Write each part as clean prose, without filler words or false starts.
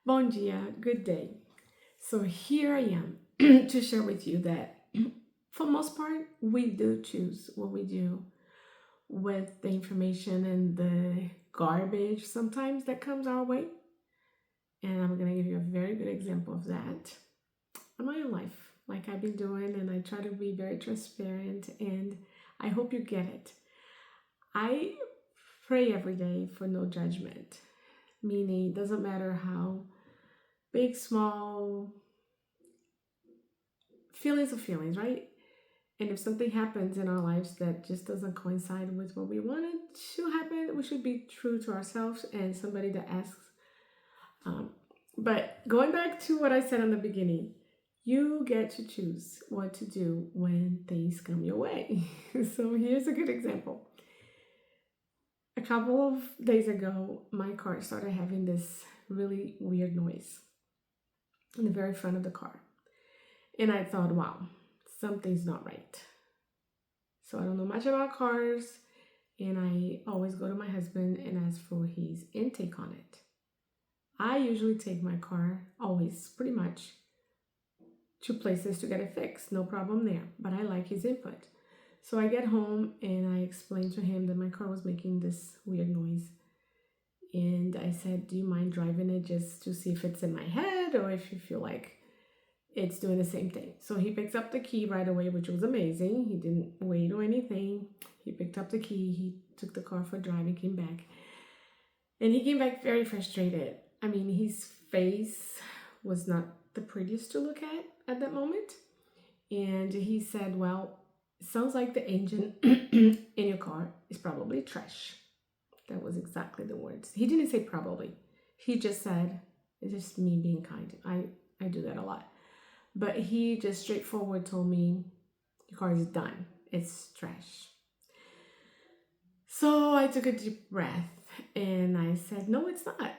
Bom dia, good day. So here I am to share with you that for most part, we do choose what we do with the information and the garbage sometimes that comes our way. And I'm going to give you a very good example of that in my own life, like I've been doing, and I try to be very transparent, and I hope you get it. I pray every day for no judgment, meaning it doesn't matter how big, small, feelings are feelings, right? And if something happens in our lives that just doesn't coincide with what we wanted to happen, we should be true to ourselves and somebody that asks. Um, but going back to what I said in the beginning, you get to choose what to do when things come your way. So here's a good example. A couple of days ago, my car started having this really weird noise in the very front of the car. And I thought, wow, something's not right. So I don't know much about cars, and I always go to my husband and ask for his intake on it. I usually take my car, always pretty much, to places to get it fixed, no problem there, but I like his input. So I get home and I explain to him that my car was making this weird noise. And I said, do you mind driving it just to see if it's in my head or if you feel like it's doing the same thing? So he picks up the key right away, which was amazing. He didn't wait or anything. He picked up the key, he took the car for a drive, he came back. And he came back very frustrated. I mean, his face was not the prettiest to look at that moment. And he said, well, it sounds like the engine in your car is probably trash. That was exactly the words. He didn't say probably. He just said, it's just me being kind. I do that a lot. But he just straightforward told me, your car is done. It's trash. So I took a deep breath and I said, no, it's not.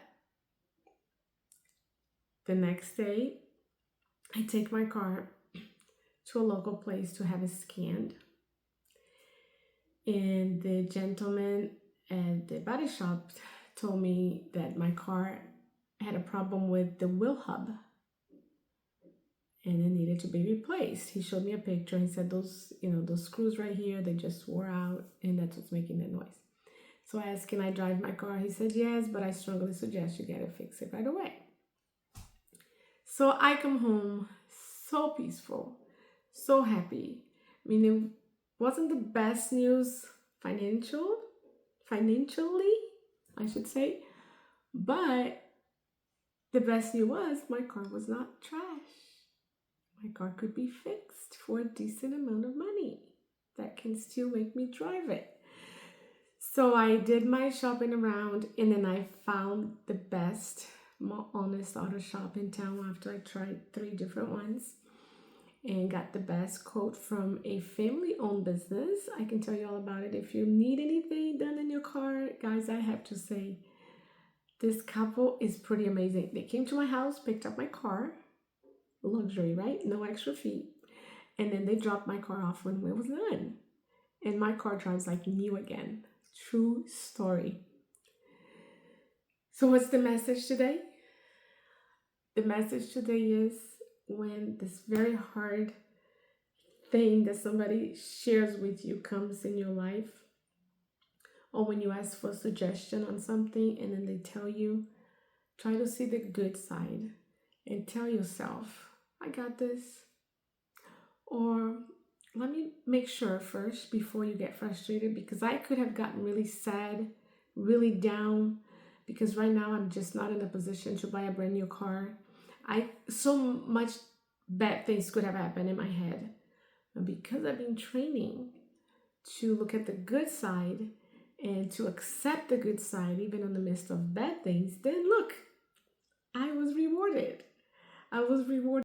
The next day, I take my car to a local place to have it scanned. And the gentleman at the body shop told me that my car had a problem with the wheel hub and it needed to be replaced. He showed me a picture and said those screws right here, they just wore out and that's what's making the noise. So I asked, can I drive my car? He said, yes, but I strongly suggest you get it fixed right away. So I come home so peaceful, so happy. I mean, it wasn't the best news financially, I should say, but the best news was my car was not trash. My car could be fixed for a decent amount of money that can still make me drive it. So I did my shopping around and then I found the best, more honest auto shop in town after I tried 3 different ones and got the best quote from a family-owned business. I can tell you all about it. If you need anything done in your car, guys, I have to say, this couple is pretty amazing. They came to my house, picked up my car, luxury, right? No extra fee. And then they dropped my car off when it was done. And my car drives like new again. True story. So what's the message today? The message today is when this very hard thing that somebody shares with you comes in your life, or when you ask for a suggestion on something and then they tell you, try to see the good side and tell yourself, I got this. Or let me make sure first before you get frustrated, because I could have gotten really sad, really down, because right now I'm just not in a position to buy a brand new car. So much bad things could have happened in my head. But because I've been training to look at the good side and to accept the good side, even in the midst of bad things, then look, I was rewarded. I was rewarded.